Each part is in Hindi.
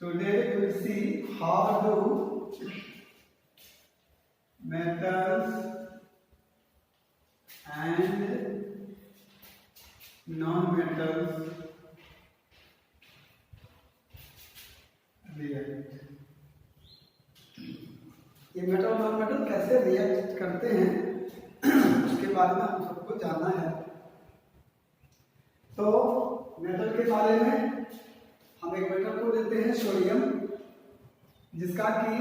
Today we will see how do metals and non-metals react. ये मेटल और नॉन मेटल कैसे रिएक्ट करते हैं उसके बारे में हम सबको जानना है। तो मेटल के बारे में हम एक मेटल को लेते हैं सोडियम, जिसका कि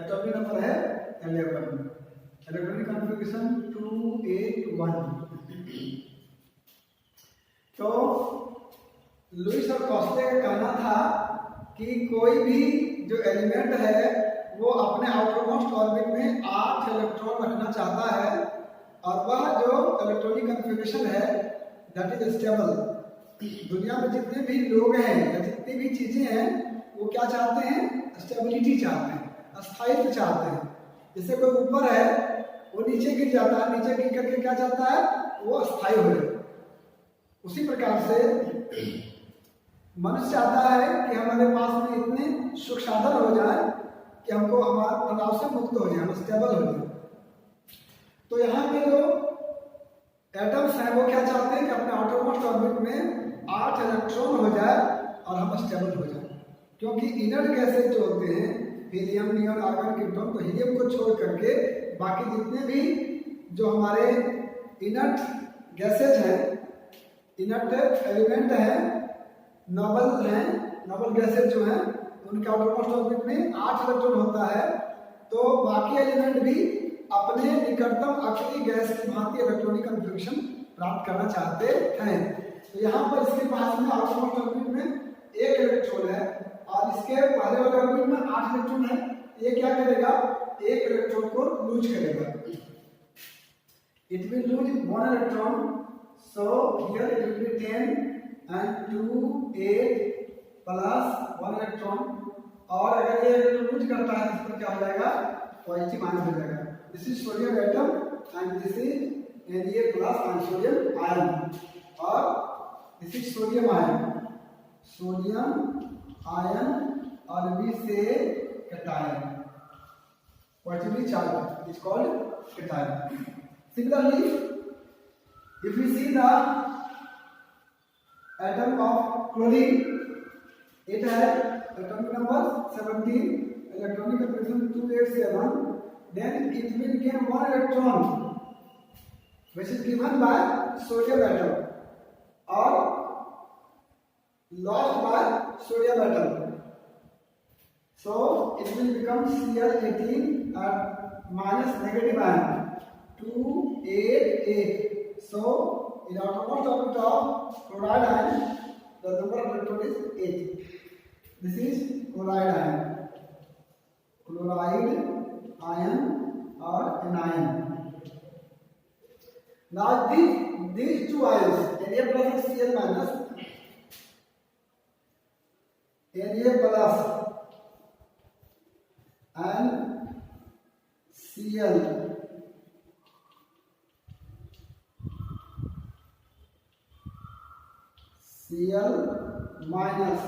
एटॉमिक नंबर है 11, इलेक्ट्रॉनिक कॉन्फ़िगरेशन 281। तो लुईस और कॉस्टे का कहना था कि कोई भी जो एलिमेंट है वो अपने आउटर मोस्ट ऑर्बिट में 8 इलेक्ट्रॉन रखना चाहता है, और वह जो इलेक्ट्रॉनिक कॉन्फ़िगरेशन है दैट इज स्टेबल। दुनिया में जितने भी लोग हैं या जितनी भी चीजें हैं वो क्या चाहते हैं? स्टेबिलिटी चाहते हैं, अस्थायित्व चाहते हैं। जैसे कोई ऊपर है वो नीचे गिर जाता है, नीचे गिर करके क्या चाहता है? वो अस्थायी हो जाए। उसी प्रकार से मनुष्य चाहता है कि हमारे पास में इतने सुख साधन हो जाए कि हमको हमारा तनाव से मुक्त हो जाए, हम स्टेबल हो जाए। तो यहाँ के जो एटम्स हैं वो क्या चाहते हैं कि अपने आउटर मोस्ट ऑर्बिट में 8 इलेक्ट्रॉन हो जाए और हम स्टेबल हो जाए। क्योंकि इनर्ट गैसेज जो होते हैं हीलियम, नियॉन, आर्गन, क्रिप्टॉन, तो हीलियम को छोड़ करके बाकी जितने भी जो हमारे इनर्ट गैसेज हैं, इनर्ट एलिमेंट हैं, नोबल गैसेज जो हैं, उनके आउटर मोस्ट ऑर्बिट में 8 इलेक्ट्रॉन होता है। तो बाकी एलिमेंट भी अपने निकटतम अक्सरी गैस की भांति इलेक्ट्रॉनिक कॉन्फ़िगरेशन प्राप्त करना चाहते हैं। तो यहाँ पर इसके पास में आउटर मोस्ट ऑर्बिट में 1 इलेक्ट्रॉन है और इसके पहले वाले ऑर्बिट में 8 इलेक्ट्रॉन है। ये क्या करेगा? 1 इलेक्ट्रॉन को लूज करेगा। It will lose 1 electron, so here it will be 10 and 2 8 plus 1 electron. और अगर ये इलेक्ट्रॉन लूज करता है तो क्या हो जाएगा? पॉजिटिव आयन हो जाएगा। This is sodium atom and this is Na plus and sodium ion, और this is sodium ion. Sodium ion और we say cation, positively charge is called cation. Similarly if we see the atom of chlorine, it has atomic number 17, electronic configuration 287, then it will gain 1 electron which is given by sodium atom or lost by sodium atom. So it will become Cl18 at minus negative ion 288. So in outermost orbit of chloride ion, the number of electrons is 8. This is chloride ion. Chloride ion or anion. Now these two ions, Na plus and Cl minus, Na plus and Cl minus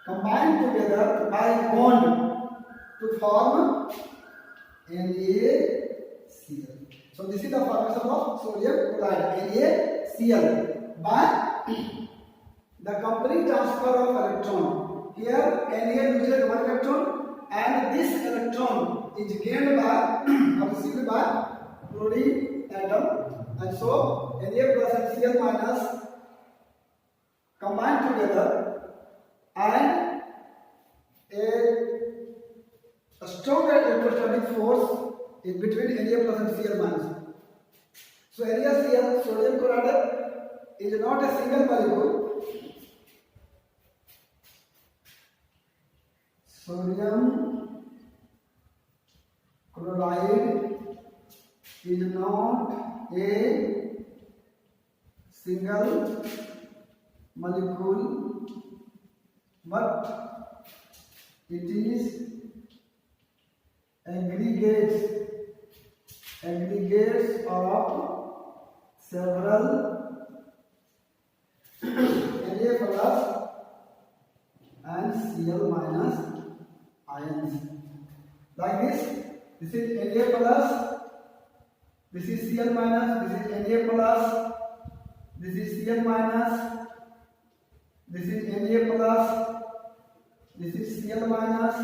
combine together by bond to form NaCl. So this is the formation of sodium chloride, NaCl, by the complete transfer of electron. Here Na loses 1 electron and this electron is gained by or received by chlorine atom, and so Na plus and Cl minus combine together and a stronger electrostatic force is between Na plus and Cl minus. So NaCl, sodium chloride, is not a single molecule. Sodium chloride is not a single molecule, but it is aggregates of several Na plus and Cl minus ions. Like this. This is Na plus. This is Cl minus. This is Na plus. This is Cl minus. This is Na plus. This is Cl minus.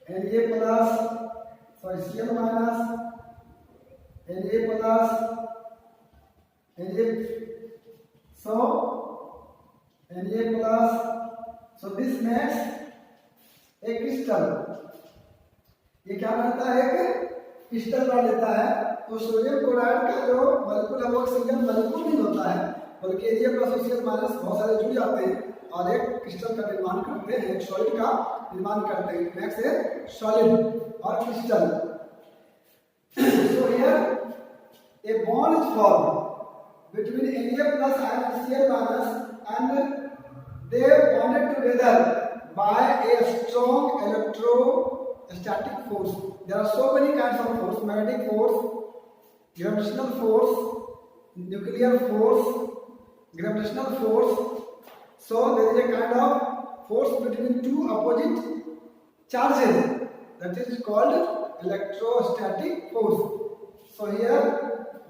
Na plus. Sorry, Cl minus. Na plus. Na. So Na plus. So this makes a crystal. ये क्या बनता है? एक क्रिस्टल बना लेता है। तो सोडियम क्लोराइड का जो मॉलिक्यूल है वो ऑक्सीजन मॉलिक्यूल नहीं होता है, बल्कि Na प्लस और Cl माइनस बहुत सारे जुड़ जाते हैं और एक क्रिस्टल का निर्माण करते हैं, एक सॉलिड का निर्माण करते हैं। नेक्स्ट है सॉलिड और crystal. So here a bond is formed between Na plus and Cl minus, and they bonded together by a strong electrostatic force. There are so many kinds of force: magnetic force, gravitational force, nuclear force, gravitational force. So there is a kind of force between two opposite charges, that is called electrostatic force. So here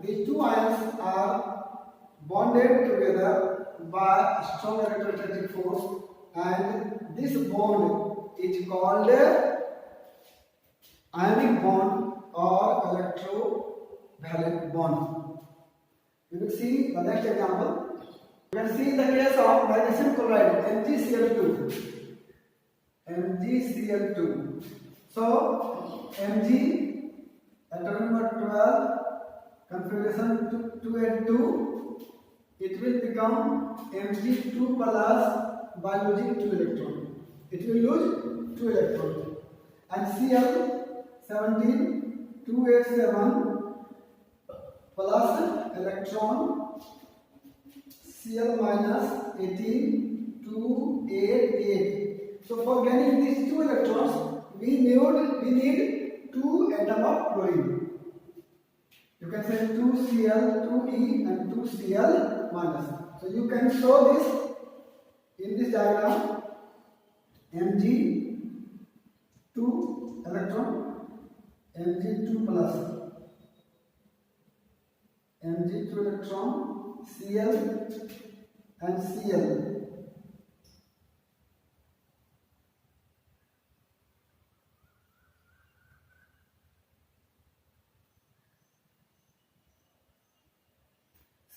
these two ions are bonded together by a strong electrostatic force, and this bond is called ionic bond or electrovalent bond. We will see the next example. You can see in the case of magnesium chloride, MgCl2. MgCl2. So Mg, atomic number 12, configuration 2n2, it will become Mg2 plus by losing 2 electron. It will lose 2 electron. And Cl17 287 plus electron, Cl minus 18 288. So for getting these 2 electrons, we need 2 atoms of chlorine. You can say 2Cl, 2E and 2Cl minus. So you can show this in this diagram. Mg2 electron, Mg2 plus, Mg2 electron, Cl and Cl.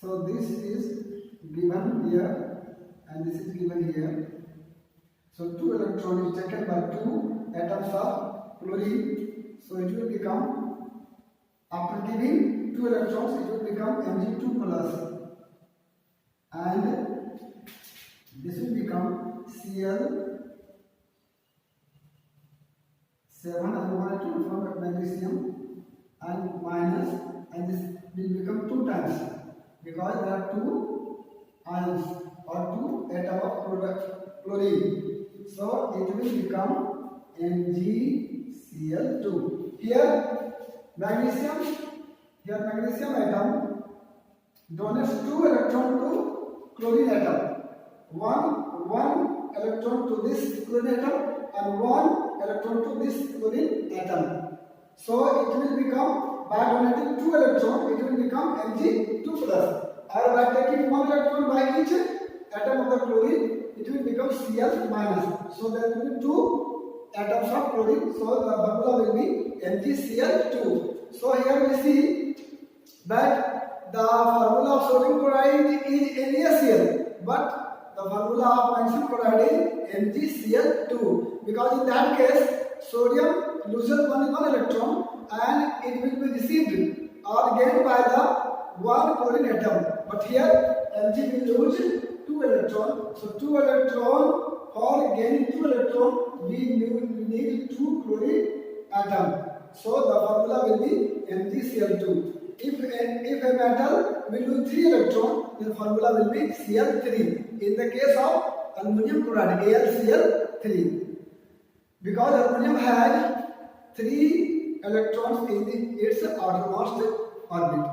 So this is given here and this is given here. So 2 electrons is taken by 2 atoms of chlorine. So it will become, after giving 2 electrons, it will become Mg2 plus, and this will become Cl7 aluminum from magnesium and minus, and this will become 2 times, because there are 2 ions or 2 atoms of chlorine. So it will become MgCl2. Here magnesium atom donates 2 electrons to chlorine atom. One electron to this chlorine atom and 1 electron to this chlorine atom. So it will become, by donating 2 electrons, it will become Mg2 plus. Or by taking 1 electron by each atom of the chlorine, it will become Cl minus. So there will be 2 atoms of chlorine. So the formula will be MgCl2. So here we see that the formula of sodium chloride is NaCl, but the formula of magnesium chloride is MgCl2, because in that case sodium loses only 1 electron and it will be received or gained by the 1 chlorine atom. But here Mg will lose 2 electrons. So 2 electrons, for gaining 2 electrons we need 2 chlorine atom. So the formula will be MgCl2. If a metal will lose 3 electrons, the formula will be Cl3. In the case of aluminum chloride, AlCl3, because aluminum has 3 electrons in its outermost orbit.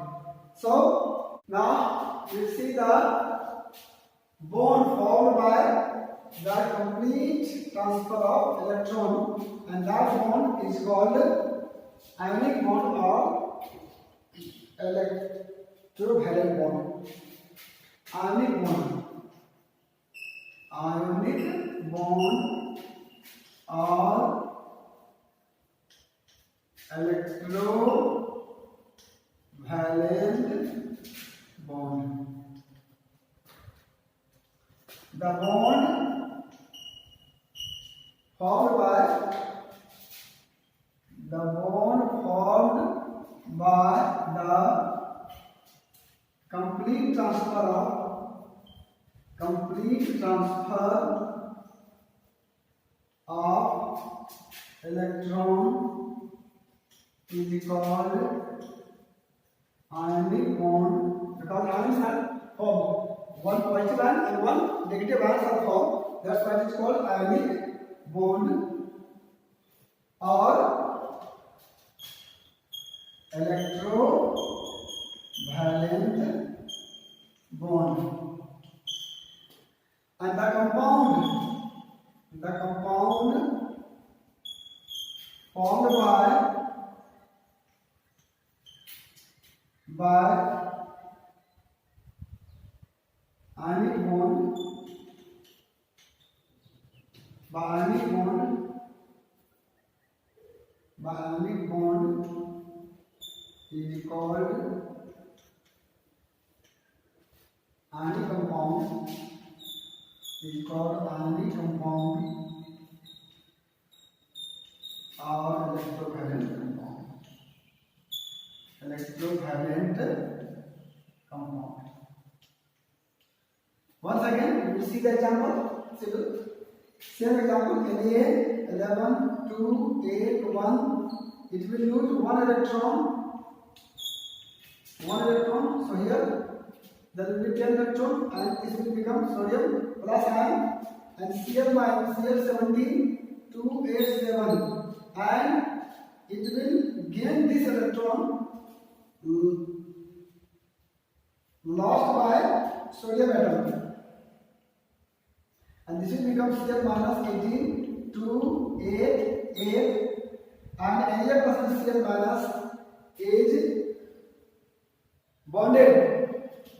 So now we see the bond formed by the complete transfer of electron, and that bond is called ionic bond or electrovalent bond. Ionic bond or electrovalent bond. The bond formed by the complete transfer of electron is called ionic bond, because ions are formed, one positive ion and one negative ions are formed. That's why it is called ionic bond or electrovalent bond. And the compound formed by ionic bond is called ionic compound or electrovalent compound. Once again, we will see the example. Same example, Na11 2 8 1. It will use one electron. So here there will be 10 electron, and it will become sodium plus ion, and Cl17 287, and it will gain this electron lost by sodium atom, and this will become Cl minus 18 288, and Na plus Cl minus is bonded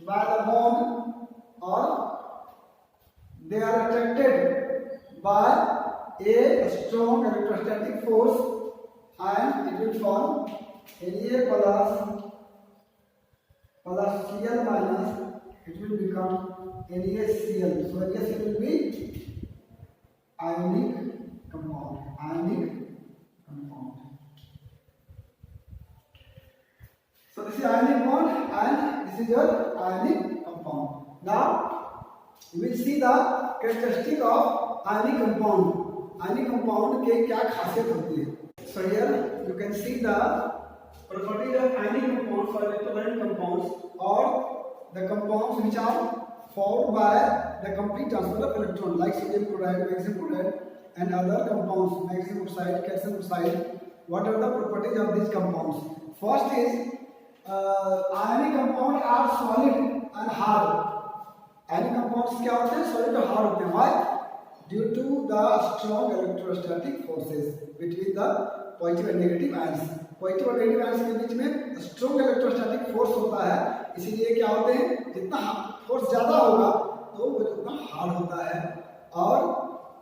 by the bond, or they are attracted by a strong electrostatic force, and it will form Na plus Cl minus, it will become NaCl. So NaCl will be ionic compound. So this is ionic bond and this is your ionic compound. Now we will see the characteristic of ionic compound. Ionic compound के क्या खासियत होती है? So here you can see the properties of ionic compounds or electrovalent compounds, or the compounds which are formed by the complete transfer of electron, like sodium chloride, magnesium chloride, and other compounds, magnesium oxide, calcium oxide. What are the properties of these compounds? First is ionic compounds are solid and hard. Ionic compounds क्या होते हैं? Solid और hard होते हैं. Why? Due to the strong electrostatic forces between the positive and negative ions. Positive और नेगेटिव आयंस के बीच में स्ट्रॉन्ग इलेक्ट्रोस्टैटिक फोर्स होता है, इसीलिए क्या होते हैं, जितना फोर्स ज्यादा होगा तो वो उतना हार्ड होता है, और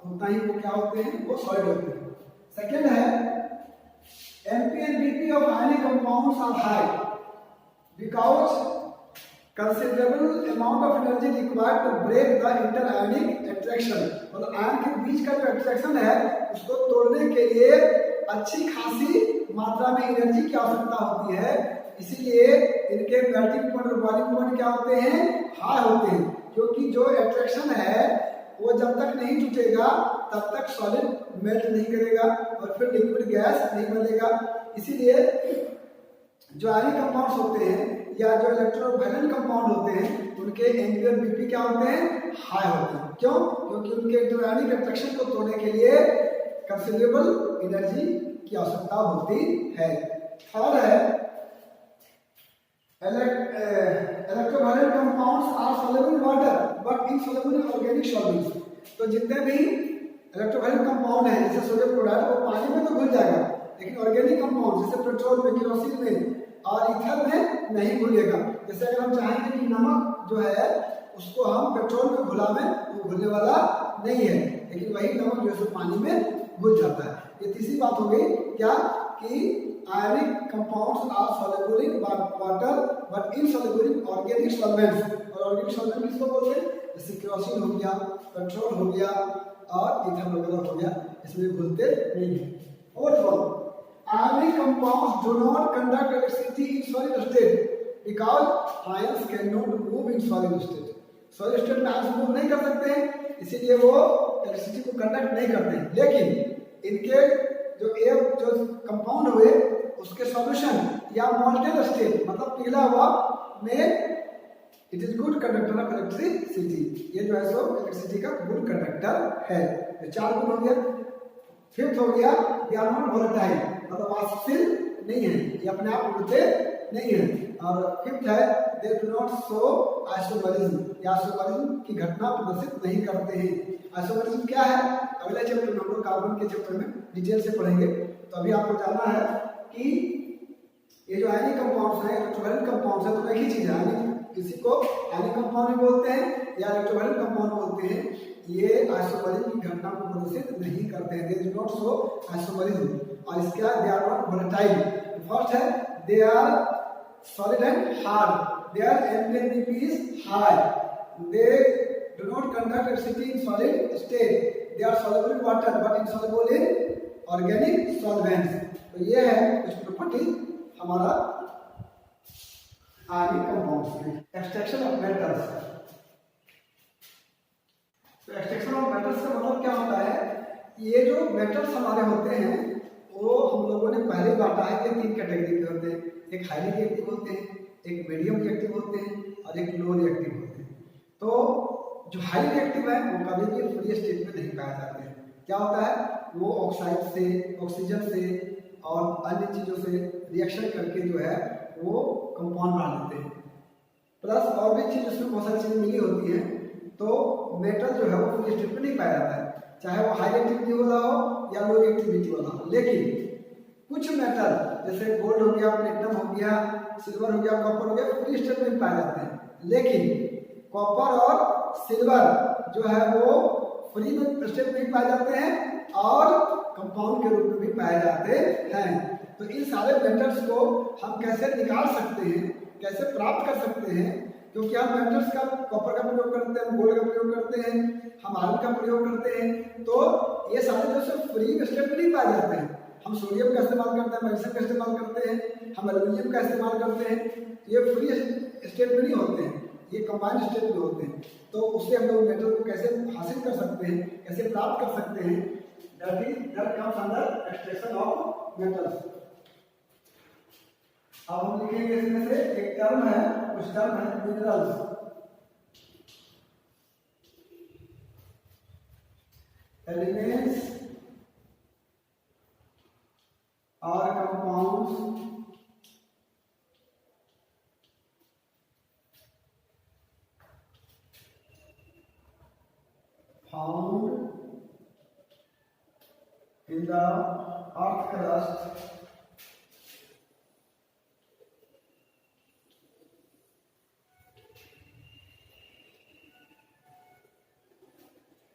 उतना ही वो क्या होते हैं, वो सॉलिड होते हैं. सेकेंड है MP and BP of ionic compounds are high because considerable amount of energy required to break the interionic attraction. मतलब आयन के बीच का जो अट्रैक्शन है उसको तोड़ने के लिए अच्छी खासी मात्रा में एनर्जी की आवश्यकता होती है, इसीलिए इनके मेल्टिंग पॉइंट और बॉइलिंग पॉइंट क्या होते हैं, हाई होते हैं, क्योंकि जो अट्रैक्शन है वो जब तक नहीं टूटेगा तब तक सॉलिड मेल्ट नहीं करेगा और फिर लिक्विड गैस नहीं बनेगा. इसीलिए जो आयनिक कंपाउंड्स होते हैं या जो इलेक्ट्रोवैलेंट कंपाउंड होते हैं उनके एंगुलर बीपी क्या होते हैं, हाई होते हैं. क्यों? क्योंकि उनके जो आयनिक अट्रैक्शन को तोड़ने के लिए कंसिडरेबल एनर्जी की आवश्यकता होती है. थर्ड है electrovalent compounds are soluble in water but insoluble in organic solvents. तो जितने भी इलेक्ट्रोफाइलिक कंपाउंड है जैसे सोडियम क्लोराइड वो पानी में तो घुल जाएगा, लेकिन ऑर्गेनिक कंपाउंड जैसे पेट्रोल में, केरोसिन में और ईथर में नहीं घुलेगा। जैसे अगर हम चाहेंगे कि नमक जो है उसको हम पेट्रोल में घुलावें तो घुलने वाला नहीं है, लेकिन वही नमक जो है पानी में घुल जाता है। ये तीसरी बात हो गई क्या कि ionic compounds are soluble in water but insoluble in organic solvents. और ऑर्गेनिक सॉल्वेंट किसको बोलते हैं? जैसे केरोसिन हो गया, पेट्रोल हो गया और ईथर वगैरह हो गया, इसमें घुलते नहीं है। Fourth one, ionic compounds do not conduct electricity in solid state because ions cannot move in solid state. solid state में ions move नहीं कर सकते हैं, इसीलिए वो इलेक्ट्रिसिटी को कंडक्ट नहीं करते हैं। लेकिन इनके जो कंपाउंड हुए उसके सॉल्यूशन या मॉल्टेन स्टेट मतलब पिघला हुआ में it is good conductor of electricity. ये जो है सो इलेक्ट्रिसिटी का गुड कंडक्टर है। ये 4 गुण हो गया। फिफ्थ हो गया दे आर नॉट वोलेटाइल मतलब वाष्पशील नहीं है, ये अपने आप उड़ते नहीं है। और फिफ्थ है दे डू नॉट शो आइसोमरिज्म, या आइसोमरिज्म की घटना प्रदर्शित नहीं करते हैं। आइसोमरिज्म क्या है अगले चैप्टर में हम लोग कार्बन के चैप्टर में डिटेल से पढ़ेंगे। तो अभी आपको जानना है कि ये जो आयनिक कंपाउंड्स हैं, इलेक्ट्रोफाइलिक कंपाउंड्स हैं, तो एक ही चीज है। आयनिक किसी को आयनिक कंपाउंड भी बोलते हैं या इलेक्ट्रोफाइलिक कंपाउंड बोलते हैं। ये आइसोमरिज्म की घटना को प्रदर्शित नहीं करते हैं, they do not show isomerism. और इसका they are not volatile. First है they are solid and hard, there NPNP is high, they do not conduct electricity in solid state, they are soluble in water but insoluble in organic solvents. तो ये है कुछ प्रॉपर्टी हमारा आयनिक कंपाउंड्स में। Extraction of metals. तो एक्सट्रैक्शन ऑफ मेटल्स का मतलब क्या होता है? ये जो मेटल्स हमारे होते हैं वो हम लोगों ने पहले बांटा है कि 3 कैटेगरी के होते हैं। एक हाईली रिएक्टिव होते हैं, एक मीडियम रिएक्टिव होते हैं और एक लो रिएक्टिव होते हैं। तो जो हाई रिएक्टिव है वो कभी भी फ्री स्टेट में नहीं पाए जाते हैं। क्या होता है? वो ऑक्साइड से, ऑक्सीजन से और अन्य चीज़ों से रिएक्शन करके जो है वो कंपाउंड बना लेते हैं। प्लस और भी चीज़ उसमें बहुत सारी चीज़ें मिली होती हैं, तो मेटल जो है वो फ्री स्टेट में नहीं पाया जाता है, चाहे वो हाई रिएक्टिविटी वाला हो या लो रिएक्टिविटी वाला हो। लेकिन कुछ मेटल जैसे गोल्ड हो गया, प्लेटिनम हो गया, सिल्वर हो गया, कॉपर हो गया, फ्री स्टेट में पाए जाते हैं। लेकिन कॉपर और सिल्वर जो है वो फ्री में स्टेट में पाए जाते हैं और कंपाउंड के रूप में भी पाए जाते हैं। तो इन सारे मेटल्स को हम कैसे निकाल सकते हैं, कैसे प्राप्त कर सकते हैं? क्योंकि हम मेटल्स का कॉपर का प्रयोग करते हैं, गोल्ड का प्रयोग करते हैं, हम आयरन का प्रयोग करते हैं, तो ये सारे जो है फ्री स्टेट में नहीं पाए जाते हैं। हम सोडियम का इस्तेमाल करते हैं, मैग्नीशियम का इस्तेमाल करते हैं, हम एल्यूमिनियम का इस्तेमाल करते हैं, ये फ्री स्टेट में नहीं होते हैं, ये कंबाइंड स्टेट में होते हैं। तो उससे हम लोग मेटल को कैसे हासिल कर सकते हैं, कैसे प्राप्त कर सकते हैं? That comes under extraction of metals. अब हम लिखेंगे इसमें से एक टर्म है, कुछ टर्म है मिनरल्स। एलिमेंट्स और compounds found in the earth crust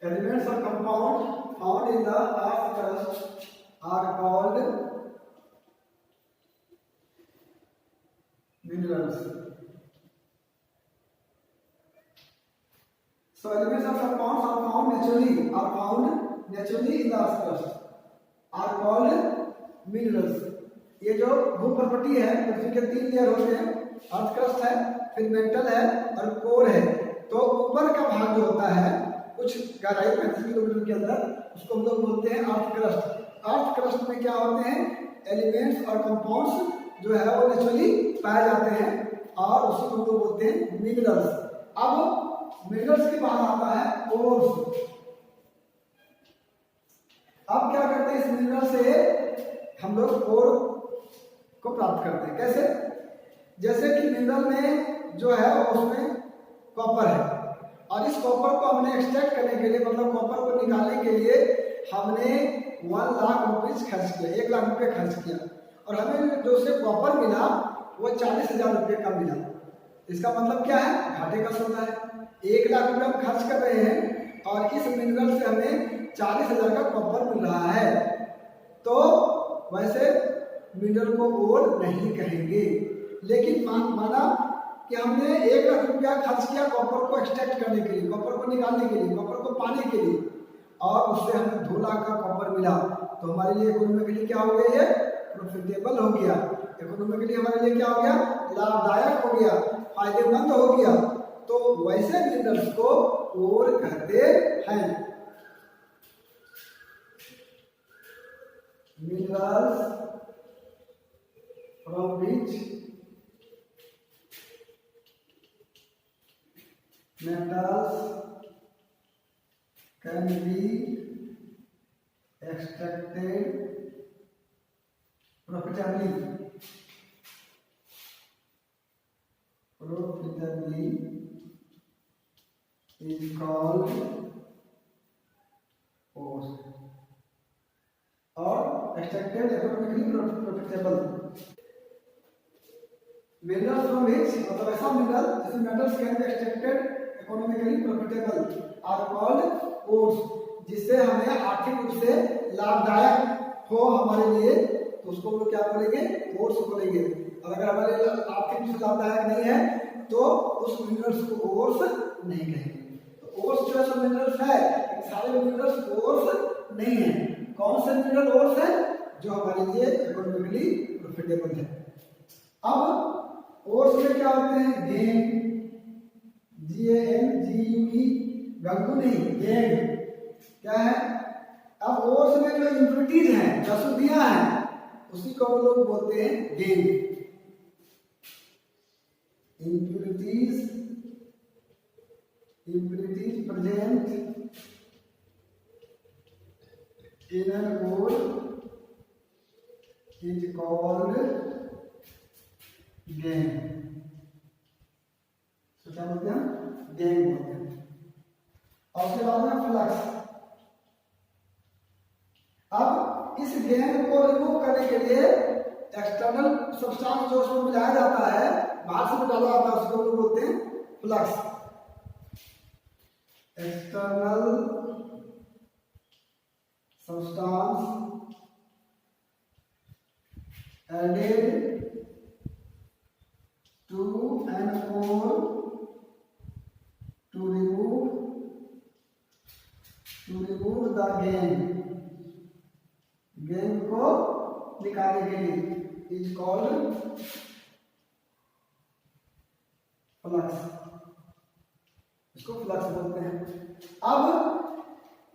elements or compound found in the earth crust are called minerals. So elements or compounds are found naturally in the earth crust are called minerals. ये जो भू प्रॉपर्टी है पृथ्वी के 3 लेयर होते हैं, अर्थ क्रस्ट है, फिर मेंटल है और कोर है। तो ऊपर का भाग जो होता है कुछ गहराई 35 किलोमीटर के अंदर, उसको हम लोग बोलते हैं अर्थ क्रस्ट। अर्थ क्रस्ट में क्या होते हैं? एलिमेंट्स और कंपाउंड्स जो है वो नेचुरली पाए जाते हैं और उसी को हम लोग बोलते हैं मिनरल्स। अब मिनरल्स के बाद आता है कोर्स। अब क्या करते हैं? इस मिनरल से हम लोग कोर को प्राप्त करते हैं। कैसे? जैसे कि मिनरल में जो है उसमें कॉपर है और इस कॉपर को हमने एक्सट्रैक्ट करने के लिए, मतलब कॉपर को निकालने के लिए हमने 1 लाख रुपीज खर्च किया, 1 लाख रुपये खर्च किया, और हमें जो से कॉपर मिला वो 40,000 रुपये का मिला। इसका मतलब क्या है, घाटे का सौदा है। 1 लाख रुपये हम खर्च कर रहे हैं और इस मिनरल से हमें 40,000 का कॉपर मिल रहा है, तो वैसे मिनरल को ओर नहीं कहेंगे। लेकिन माना कि हमने 1 लाख रुपया खर्च किया कॉपर को एक्सट्रैक्ट करने के लिए, कॉपर को निकालने के लिए, कॉपर को पाने के लिए, और उससे हमें 2 लाख का कॉपर मिला, तो हमारे लिए इकोनॉमिकली क्या हो गया, ये प्रॉफिटेबल हो गया। इकोनॉमिकली हमारे लिए क्या हो गया, लाभदायक हो गया, फायदेमंद हो गया। तो वैसे मिनरल्स को ओर कहते हैं। Minerals from which metals can be extracted profitably is called ores, और extracted economically profitable minerals from which, मतलब ऐसा मिनरल जिसमें metals can be extracted economically profitable are called ores, जिससे हमें आर्थिक रूप से लाभदायक हो हमारे लिए, तो उसको हम लोग क्या बोलेंगे, ओर्स बोलेंगे। और अगर हमारे लिए आर्थिक रूप से लाभदायक नहीं है तो उस मिनरल्स को ओर्स नहीं कहेंगे। तो ओर्स जो है मिनरल्स है, सारे मिनरल्स ओर्स नहीं है। कौन से मिनरल ओर्स है, जो हमारे लिए इकोनॉमिकली प्रॉफिटेबल है। अब ओर्स में क्या होते हैं, गैंग, GANGUE, गंगू नहीं, गैंग क्या है। अब ओर्स में जो इम्प्योरिटीज हैं, अशुद्धियां हैं, उसी को हम लोग बोलते हैं gang. Impurities present in an ore is called gangue। तो क्या बोलते हैं, गैंग बोलते हैं। और उसके बाद में फ्लक्स। अब इस गैंग को रिमूव करने के लिए एक्सटर्नल सब्सटेंस जो उसमें मिलाया जाता है, बाहर से डाला जाता है, उसको लोग बोलते हैं flux. External substance added to an ore to remove the gangue को निकालने के लिए is called फ्लक्स, इसको फ्लक्स बोलते हैं। अब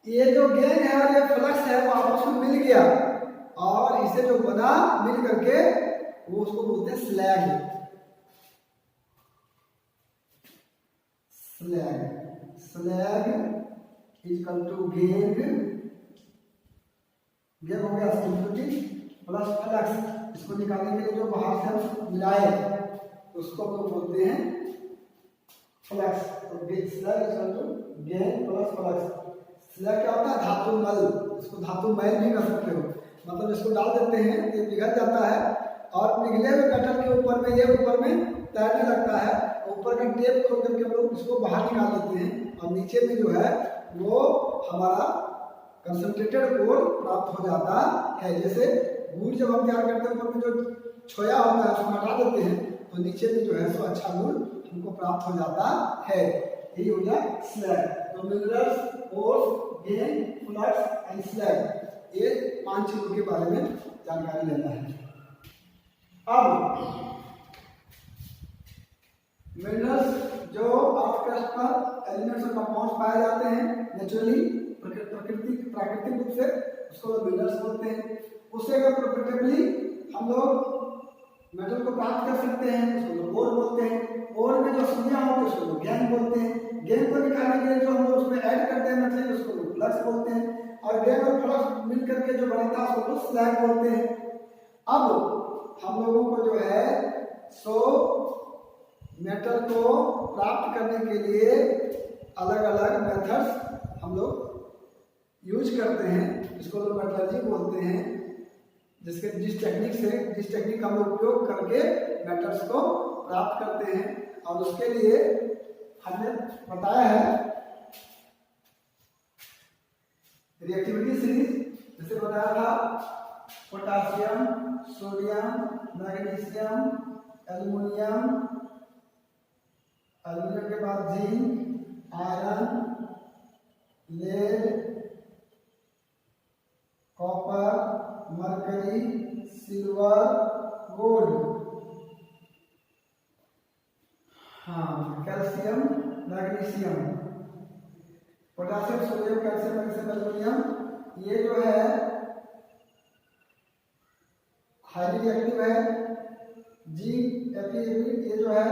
ये जो गैंग है और ये फ्लक्स है वो आपस में मिल गया और इसे जो बना मिल करके वो उसको बोलते हैं slag. Slag is equal to gangue, gangue हो गया सिंथेटिक प्लस फ्लक्स। इसको निकालने के लिए जो बाहर से हम मिलाए उसको हम बोलते हैं फ्लक्स। तो slag is equal to gangue plus flux. Slag क्या होता है, धातु मल, इसको धातु मैल भी कह सकते हो। मतलब इसको डाल देते हैं, ये पिघल जाता है और पिघले हुए मेटल के ऊपर में ये ऊपर में तैरने लगता है। ऊपर का टेप खोल करके हम लोग इसको बाहर निकाल लेते हैं और नीचे में जो है वो हमारा कंसंट्रेटेड कोर प्राप्त हो जाता है। जैसे गुड़ जब हम तैयार करते हैं, ऊपर में जो छोया होता है उसको हटा देते हैं तो नीचे में जो है सो अच्छा गुड़ हमको प्राप्त हो जाता है। यही हो गया स्लैग। तो minerals, ores, gang, flux and slag, ये 5 चीजों के बारे में जानकारी लेना है। अब मिनरल्स जो अर्थ क्रस्ट पर एलिमेंट्स और कंपाउंड्स पाए जाते हैं नेचुरली, प्राकृतिक रूप से, उसको लोग मिनरल्स बोलते हैं। उससे अगर प्रॉफिटेबली हम लोग मेटल को प्राप्त कर सकते हैं उसको लोग ओर बोलते हैं। ओर में जो अशुद्धियां होती है उसको लोग गैंग बोलते हैं। गैंग को निकालने के लिए जो हम लोग उसमें ऐड करते हैं मटेरियल उसको लोग फ्लक्स बोलते हैं। और गैंग और फ्लक्स मिल करके जो बनता है उसको लोग स्लैग बोलते हैं। अब हम लोगों को जो है सो मेटल को प्राप्त करने के लिए अलग अलग मेथड्स हम लोग यूज करते हैं, इसको लोग मेटलर्जी बोलते हैं, जिस टेक्निक का हम लोग उपयोग करके मेटल्स को प्राप्त करते हैं। और उसके लिए हमने बताया है रिएक्टिविटी सीरीज, जैसे बताया था potassium, sodium, magnesium, aluminium, aluminium के बाद zinc, iron, lead, copper, mercury, silver, gold, हाँ calcium, magnesium, potassium, sodium, calcium, magnesium, aluminium, ये जो है हाईली रिएक्टिव है। जिंक, ये जो है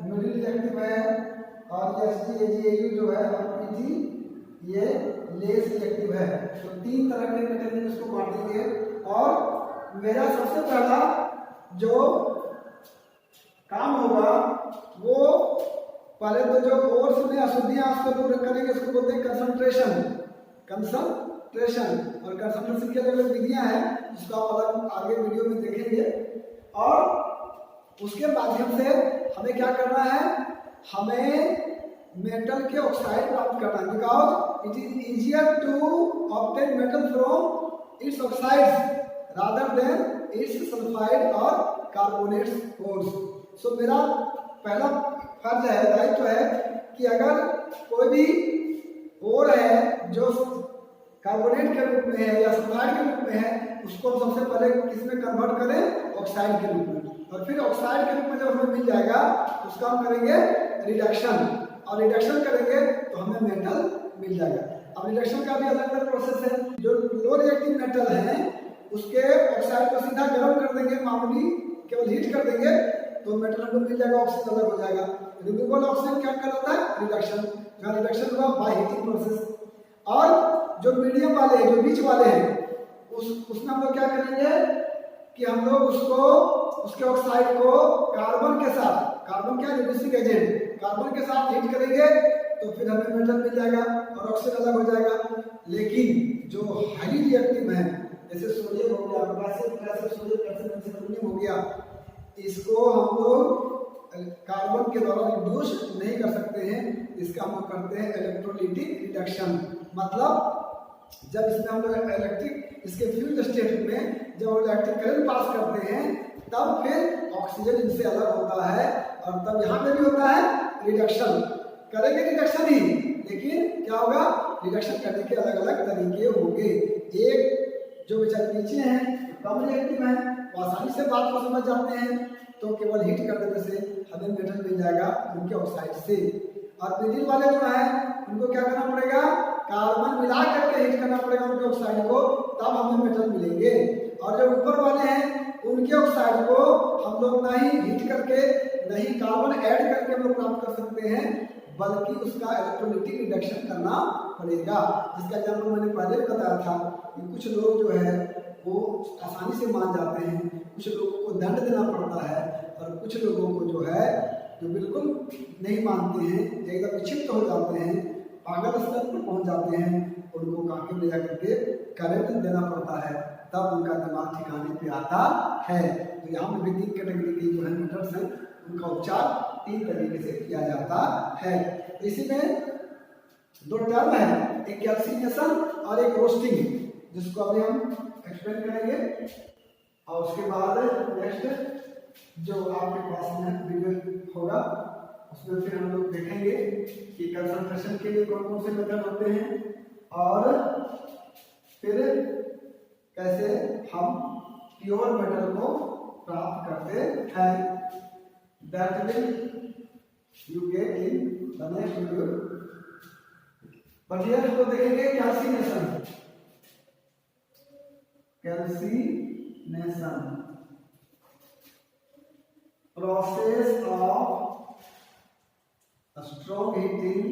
मिडिल रिएक्टिव है। और SgAgAu जो है RPG ये लेस रिएक्टिव है। तो 3 तरह के मेटल में इसको बांटेंगे। और मेरा सबसे पहला जो काम होगा वो पहले तो जो कोर्स में अशुद्धियां उसको दूर करेंगे, इसको बोलते हैं कंसंट्रेशन। और कंसंट्रेशन की अलग विधियां हैं जिसको आप अलग आगे वीडियो में देखेंगे। और उसके माध्यम से हमें क्या करना है, हमें मेटल के ऑक्साइड प्राप्त करना है, because it is easier to obtain metal from its oxides rather than its sulphide और कार्बोनेट्स ओर्स। सो मेरा पहला फर्ज है, दायित्व है कि अगर कोई भी ओर है जो कार्बोनेट के रूप में है या सल्फाइड के रूप में है, उसको हम सबसे पहले किसमें कन्वर्ट करें, ऑक्साइड के रूप में। और फिर ऑक्साइड के रूप में जब हमें मिल जाएगा तो उसका हम करेंगे रिडक्शन, और रिडक्शन करेंगे तो हमें मेटल मिल जाएगा। अब रिडक्शन का भी अलग अलग प्रोसेस है। जो लो रिएक्टिव मेटल है उसके ऑक्साइड को सीधा गर्म कर देंगे, मामूली केवल हीट कर देंगे तो मेटल हमको मिल जाएगा, ऑक्सीजन अलग हो जाएगा। रिमूवल ऑक्सीजन क्या कहलाता है, रिडक्शन। जहाँ रिडक्शन हुआ बाय हीटिंग प्रोसेस। और जो मीडियम वाले हैं, जो बीच वाले हैं, उसमें हम लोग क्या करेंगे कि हम लोग उसके ऑक्साइड को कार्बन के साथ, कार्बन क्या रिड्यूसिंग एजेंट, कार्बन के साथ हीट करेंगे तो फिर हमें मेटल मिल जाएगा और ऑक्सीजन अलग हो जाएगा। लेकिन जो हाईली रिएक्टिव है जैसे सोडियम हो गया, पोटेशियम, सोडियम, कैल्शियम हो गया, इसको हम लोग कार्बन के द्वारा रिड्यूस नहीं कर सकते हैं। इसका हम लोग करते हैं इलेक्ट्रोलाइटिक रिडक्शन। मतलब जब इसमें हम लोग इलेक्ट्रिक, इसके फ्यूज स्टेट में जब हम इलेक्ट्रिक करंट पास करते हैं तब फिर ऑक्सीजन इनसे अलग होता है, और तब यहाँ पे भी होता है रिडक्शन। करेंगे रिडक्शन ही, लेकिन क्या होगा, रिडक्शन करने के अलग अलग तरीके होंगे। एक जो बेचारे नीचे हैं कम रिएक्टिव है, वो आसानी से बात को समझ जाते हैं, तो केवल हीट कर देने से हमें मेटल मिल जाएगा उनके ऑक्साइड से। और मिडिल वाले जो है उनको क्या करना पड़ेगा, कार्बन मिला करके हीट करना पड़ेगा उनके ऑक्साइड को, तब हमें मेटल मिलेंगे। और जो ऊपर वाले हैं उनके ऑक्साइड को हम लोग ना ही हीट करके ना ही कार्बन ऐड करके हम लोग प्राप्त कर सकते हैं, बल्कि उसका इलेक्ट्रोलाइटिक रिडक्शन करना पड़ेगा। जिसका एग्जाम्पल मैंने पहले बताया था कि कुछ लोग जो है वो आसानी से मान जाते हैं, कुछ लोगों को दंड देना पड़ता है, और कुछ लोगों को जो है जो बिल्कुल नहीं मानते हैं, एकदम विक्षिप्त हो जाते हैं, पागल स्तर पर पहुंच जाते हैं, उनको कांके ले जाकर के करंट देना पड़ता है, तब उनका दिमाग ठिकाने पे आता है। तो यहाँ पे भी 3 कैटेगरी के जो है मेटल्स हैं उनका उपचार 3 तरीके से किया जाता है। इसी में 2 टर्म है, एक कैल्सिनेशन और एक रोस्टिंग, जिसको अभी हम एक्सप्लेन करेंगे। और उसके बाद नेक्स्ट जो आपके पास में वीडियो होगा उसमें फिर हम लोग देखेंगे कि कंसंट्रेशन के लिए कौन कौन से मेथड होते हैं, और फिर कैसे हम प्योर मेटल को प्राप्त करते हैं। That will you get in the next video. But here इसको देखेंगे calcination. process of strong heating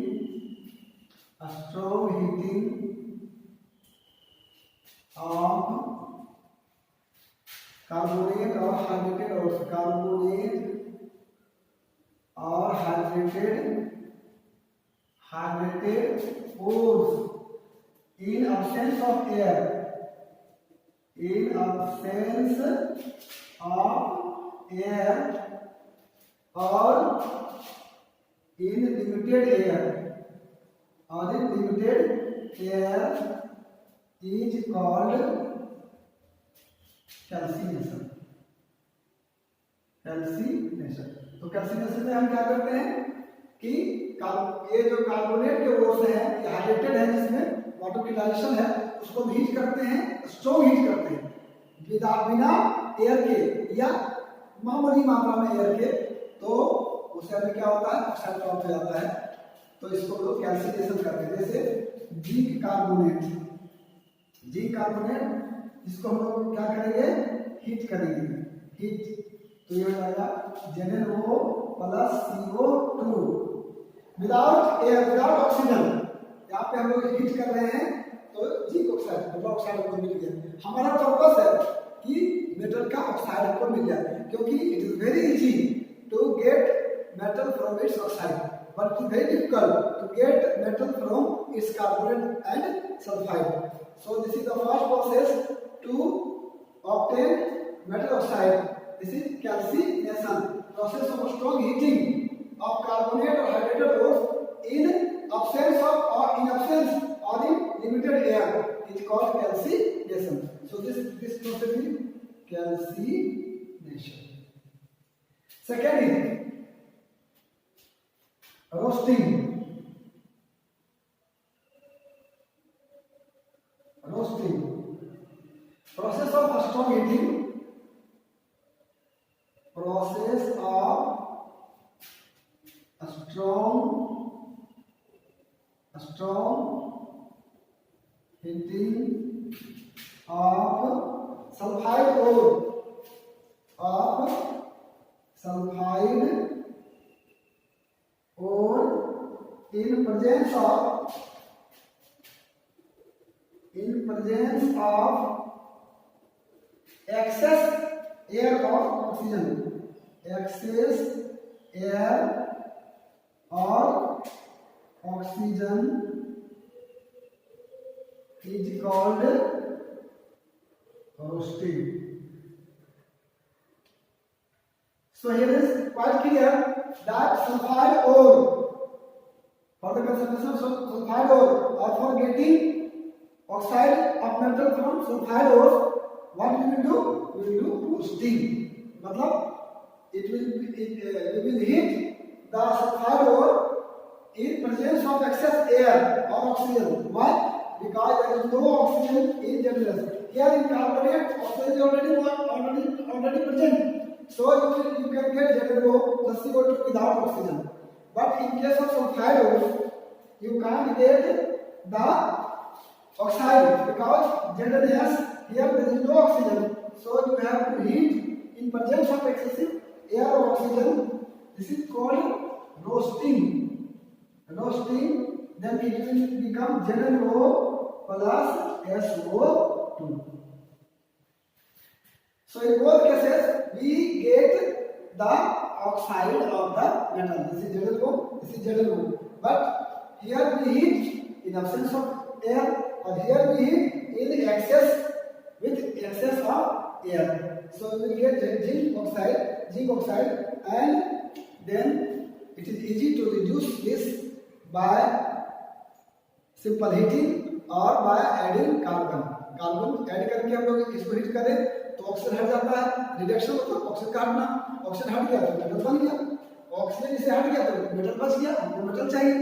of carbonate or hydrated hydrated pores in absence of air, in absence of air or in limited air, or in limited air is called calcination. Calcination. तो कैल्सिनेशन में हम क्या करते हैं कि ये जो कार्बोनेट के ओर्स है, ये हाइड्रेटेड है, जिसमें वाटर की डाइजेशन है, उसको हीट करते हैं, स्ट्रॉन्ग हीट करते हैं बिना एयर के या मामूली मात्रा में एयर के, तो उससे हमें क्या होता है, ऑक्साइड प्राप्त हो जाता है। तो इसको लोग कैल्सिनेशन करते हैं। जैसे जिंक कार्बोनेट, इसको हम लोग क्या करेंगे, हीट करेंगे, हीट, तो ये हो जाएगा ZnO plus CO2 without air, without oxygen. यहाँ पे हम लोग हीट कर रहे हैं तो जिंक ऑक्साइड, मतलब ऑक्साइड हमको मिल गया। हमारा पर्पस है कि मेटल का ऑक्साइड हमको मिल जाए, क्योंकि it is very easy to get metal from its oxide, but it is very difficult to get metal from its carbonate and sulphide. So this is the first process to obtain metal oxide. This is calcination, process of strong heating of carbonate or hydrated ores in absence or in limited air is called calcination. So this process is calcination. Second is roasting. Process of strong heating, process of strong heating of sulfide ore, in presence of excess air or oxygen, excess air or oxygen is called roasting. So here is quite clear that sulfide ore, for the concentration of sulfide ore or for getting oxide of metal from sulfide ore, what we will do? We will do roasting. मतलब we will heat the sulfide ore in presence of excess air or oxygen. Why? Because there is no oxygen in generation. Here in carbonate, oxygen is already present. So you can get ZnO plus CO2 without oxygen. But in case of sulfide ore, you can't get the oxide because ZnS, here there is no oxygen, so you have to heat in presence of excessive air or oxygen. This is called roasting. Then it will become ZnO plus SO2. So in both cases we get the oxide of the metal. This is ZnO. But here we heat in absence of air, or here we heat in excess with excess of air. So we will get zinc oxide, and then it is easy to reduce this by simple heating or by adding carbon add करके हम लोग इसको हीट करें तो ऑक्सीजन हट जाता है। रिडक्शन मतलब ऑक्सीजन का हटना, ऑक्सीजन हट गया तो मेटल बन गया, ऑक्सीजन इसे हट गया तो मेटल बच गया, हमको मेटल चाहिए।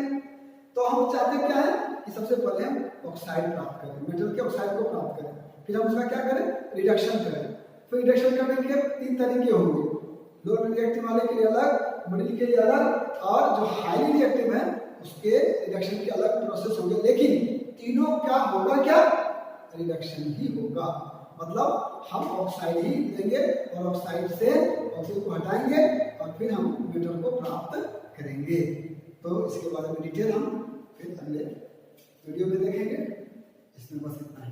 तो हम चाहते क्या है कि सबसे पहले हम ऑक्साइड प्राप्त करें, मेटल के ऑक्साइड को प्राप्त करें, फिर हम उसका क्या करें, रिडक्शन करें। फिर रिडक्शन करने के 3 तरीके होंगे, लो रिएक्टिव वाले के लिए अलग, मिडिल के लिए अलग, और जो हाईली रिएक्टिव है उसके रिडक्शन के अलग प्रोसेस होंगे। लेकिन तीनों क्या होगा, क्या रिडक्शन ही होगा। मतलब हम ऑक्साइड ही लेंगे और ऑक्साइड से ऑक्सीजन को हटाएंगे और फिर हम मेटल को प्राप्त करेंगे। तो इसके बारे में डिटेल हम फिर अगले वीडियो में देखेंगे। इसमें बस इतना ही।